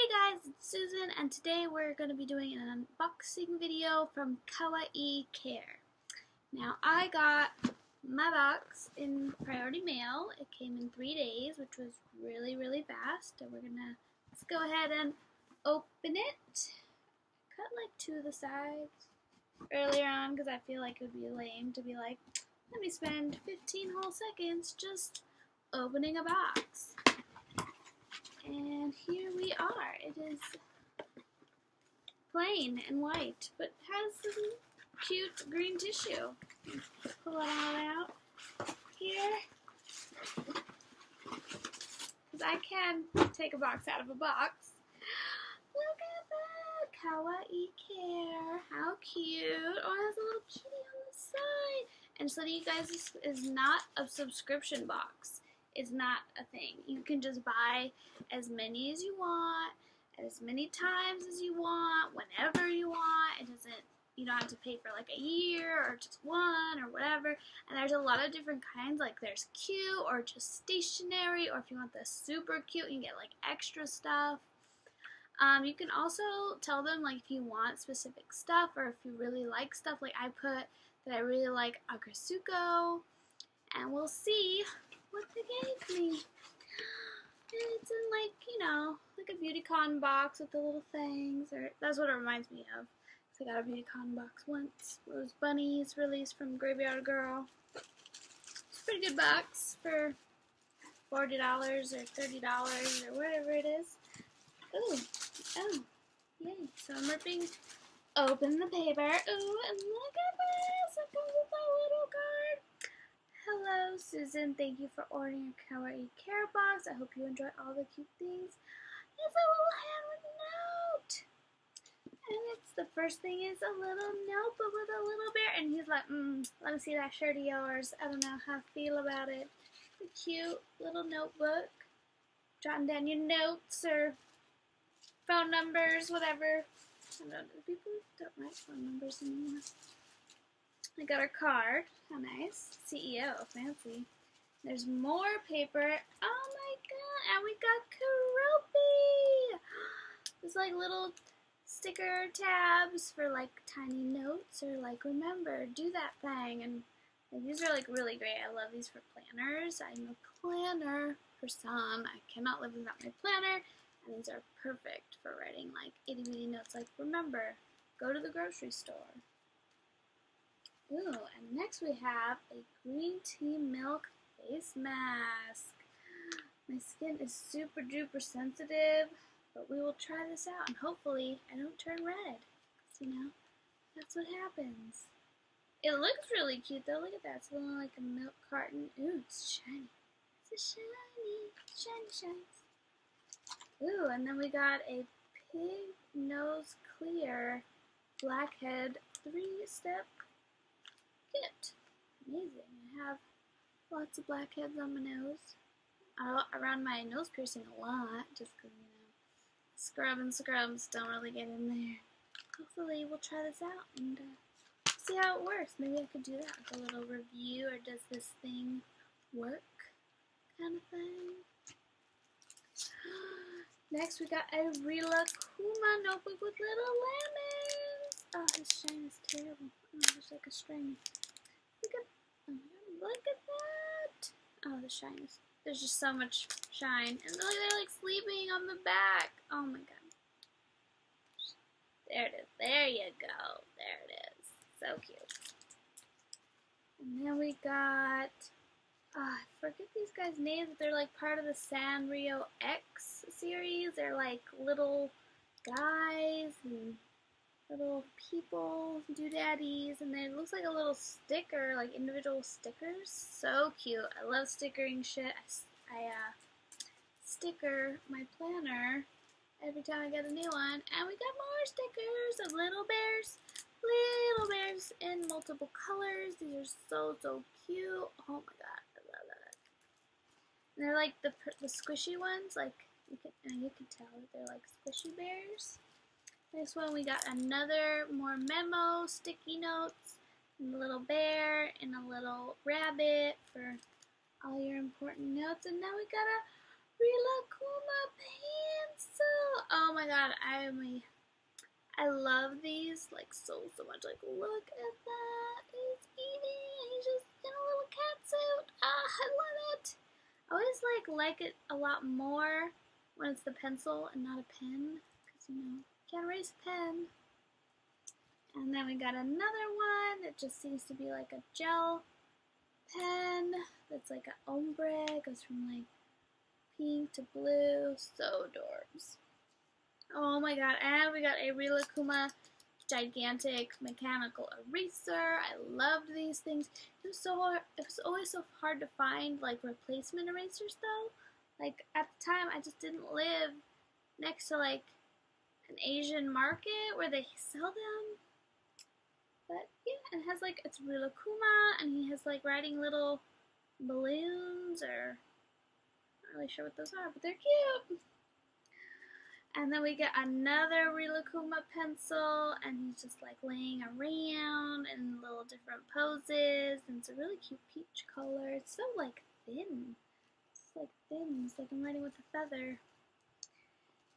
Hey guys, it's Susan, and today we're going to be doing an unboxing video from Kawaii Care. Now, I got my box in priority mail. It came in 3 days, which was really fast. And we're going to let's go ahead and open it. Cut like 2 of the sides earlier on because I feel like it would be lame to be like, let me spend 15 whole seconds just opening a box. And here we are. It is plain and white, but has some cute green tissue. Pull it all out here. Because I can take a box out of a box. Look at that! Kawaii Care. How cute. Oh, it has a little kitty on the side. And so you guys, this is not a subscription box. It's not a thing. You can just buy as many as you want, as many times as you want, whenever you want. It doesn't, you don't have to pay for like a year or just one or whatever. And there's a lot of different kinds, like there's cute or just stationary, or if you want the super cute, you can get like extra stuff. You can also tell them like if you want specific stuff or if you really like stuff. Like I put that I really like Agrisuko, and we'll see what they gave me. And it's in like, you know, like a Beautycon box with the little things, or that's what it reminds me of. So I got a Beautycon box once. It was bunnies released from Graveyard Girl. It's a pretty good box for $40 or $30 or whatever it is. Ooh, oh, yay. So I'm ripping open the paper. Ooh, and look at this! It comes with a little card. Hello, Susan. Thank you for ordering your Kawaii Care box. I hope you enjoy all the cute things. It's a little handwritten note. And it's the first thing is a little notebook with a little bear. And he's like, let me see that shirt of yours. I don't know how I feel about it. A cute little notebook. Jotting down your notes or phone numbers, whatever. I don't know, people don't write phone numbers anymore. I got our card. How nice. CEO. Fancy. There's more paper. Oh my god. And we got Kawaii. There's like little sticker tabs for like tiny notes or like remember, do that thing. And these are like really great. I love these for planners. I'm a planner person. I cannot live without my planner. And these are perfect for writing like itty bitty notes like remember, go to the grocery store. Ooh, and next we have a green tea milk face mask. My skin is super duper sensitive, but we will try this out and hopefully I don't turn red. 'Cause, you know, that's what happens. It looks really cute though. Look at that. It's looking like a milk carton. Ooh, it's shiny. It's a shiny. Ooh, and then we got a pig nose clear blackhead 3-step kit. Amazing. I have lots of blackheads on my nose. Around my nose piercing a lot, just because, you know, scrubs don't really get in there. Hopefully we'll try this out and see how it works. Maybe I could do that with a little review, or does this thing work kind of thing. Next we got a Kuma notebook with little lemons. Oh, this shine is terrible. Oh, it's like a string. Look at that! Oh, the shine is, there's just so much shine. And look, they're like sleeping on the back. Oh my god. There it is. There you go. There it is. So cute. And then we got, I forget these guys' names, but they're like part of the Sanrio X series. They're like little guys and little people, doodaddies, and then it looks like a little sticker, like individual stickers. So cute. I love stickering shit. I sticker my planner every time I get a new one. And we got more stickers of little bears in multiple colors. These are so cute. Oh my god, I love that. And they're like the squishy ones, like you can tell that they're like squishy bears. Next one, we got another more memo, sticky notes, and a little bear, and a little rabbit for all your important notes. And now we got a Kuma pencil. Oh my my god, I love these like so much. Like, look at that. He's eating. He's just in a little cat suit. Ah, I love it. I always like it a lot more when it's the pencil and not a pen, because you know, you can't erase a pen. And then we got another one that just seems to be like a gel pen that's like an ombre. It goes from like pink to blue. So adorbs. Oh my god, and we got a Rilakkuma gigantic mechanical eraser. I loved these things. It was so hard. It was always so hard to find like replacement erasers though. Like at the time I just didn't live next to like an Asian market where they sell them. But yeah, it has like, it's Rilakkuma, and he has like riding little balloons, or I'm not really sure what those are, but they're cute. And then we get another Rilakkuma pencil, and he's just like laying around in little different poses, and it's a really cute peach color. It's so like thin. It's like thin. It's like I'm writing with a feather.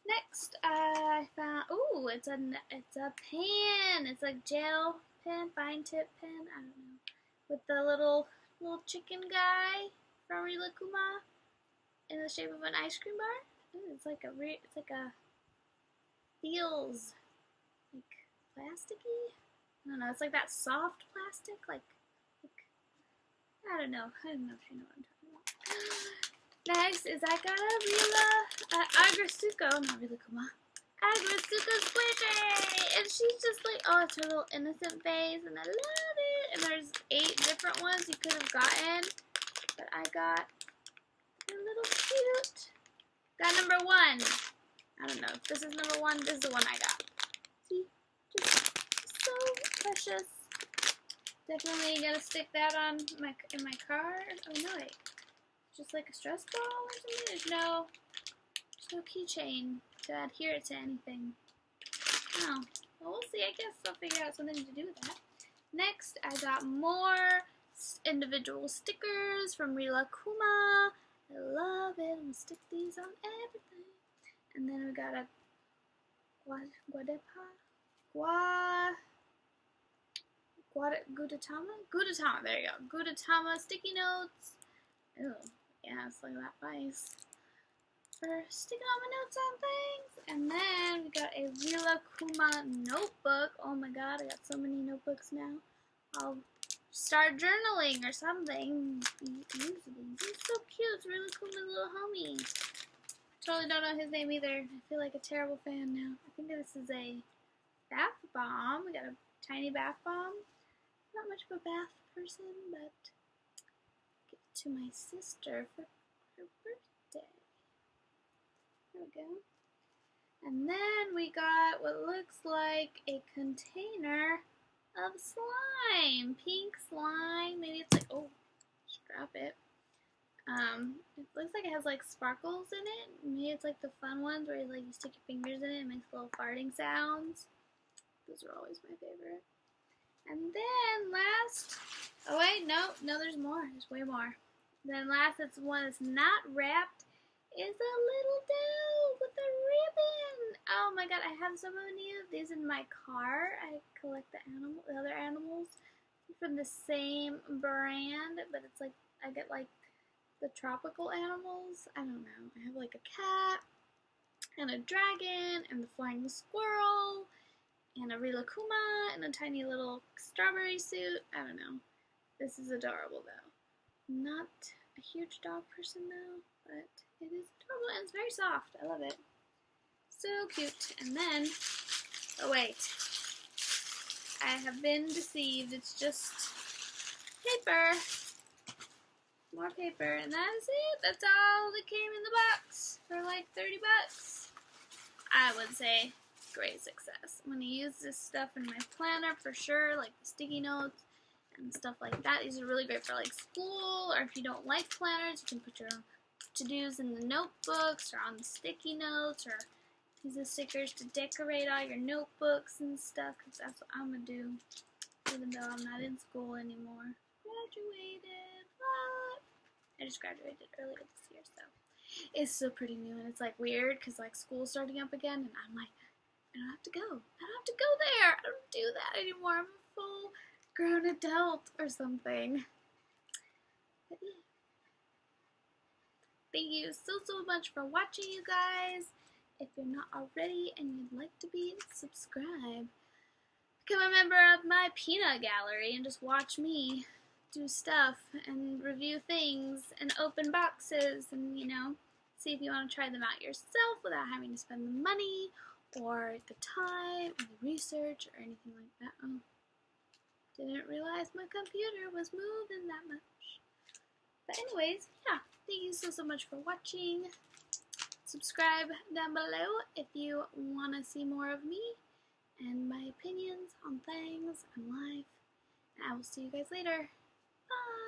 Next, I found, ooh, it's a pen. It's like gel pen, fine tip pen, I don't know, with the little chicken guy from Rilakkuma in the shape of an ice cream bar. Ooh, it's like a feels like plasticky. I don't know. It's like that soft plastic, like I don't know. I don't know if you know what I'm talking about. Next is I got a Agrasuko, not Rilakkuma. Agrasuko squishy, and she's just like, oh, it's her little innocent face, and I love it. And there's 8 different ones you could have gotten, but I got a little cute. Got number 1. I don't know if this is number 1. This is the one I got. See, just so precious. Definitely gonna stick that on in my car. Oh no, wait. Just like a stress ball or something. There's no keychain to adhere it to anything. Oh, well, we'll see. I guess I'll figure out something to do with that. Next, I got more individual stickers from Rilakkuma. I love it. I'm gonna stick these on everything. And then we got a Gudetama, there you go. Gudetama sticky notes. Ew, yes, look at that face. For sticking all my notes on things. And then we got a Rilakkuma notebook. Oh my god, I got so many notebooks now. I'll start journaling or something. He's so cute. It's Rilakkuma's little homie. Totally don't know his name either. I feel like a terrible fan now. I think this is a bath bomb. We got a tiny bath bomb. Not much of a bath person, but give it to my sister for her birthday. There we go. And then we got what looks like a container of slime. Pink slime. Maybe it's like, oh, strap it. It looks like it has like sparkles in it. Maybe it's like the fun ones where you stick your fingers in it and it makes little farting sounds. Those are always my favorite. And then last, oh wait, no, there's more. There's way more. Then last, it's one that's not wrapped, is a little doll with a ribbon. Oh my god, I have so many of these in my car. I collect the other animals from the same brand, but it's like, I get like the tropical animals. I don't know. I have like a cat, and a dragon, and the flying squirrel, and a Rilakkuma, and a tiny little strawberry suit. I don't know. This is adorable though. Not a huge dog person though, but it is adorable and it's very soft. I love it. So cute. And then, oh wait. I have been deceived. It's just paper. More paper, and that is it. That's all that came in the box for like 30 bucks. I would say great success. I'm going to use this stuff in my planner for sure, like the sticky notes and stuff like that. These are really great for like school, or if you don't like planners, you can put your to-dos in the notebooks or on the sticky notes, or use the stickers to decorate all your notebooks and stuff, because that's what I'm going to do, even though I'm not in school anymore. Graduated. What? I just graduated earlier this year, so. It's still pretty new, and it's like weird because like school's starting up again, and I'm like, I don't have to go. I don't have to go there. I don't do that anymore. I'm a full grown adult or something. But yeah. Thank you so much for watching, you guys. If you're not already and you'd like to be, subscribe. Become a member of my peanut gallery and just watch me do stuff and review things and open boxes and, you know, see if you want to try them out yourself without having to spend the money or the time or the research or anything like that. Oh, didn't realize my computer was moving that much. But anyways, yeah, thank you so much for watching. Subscribe down below if you want to see more of me and my opinions on things and life. And I will see you guys later. Bye!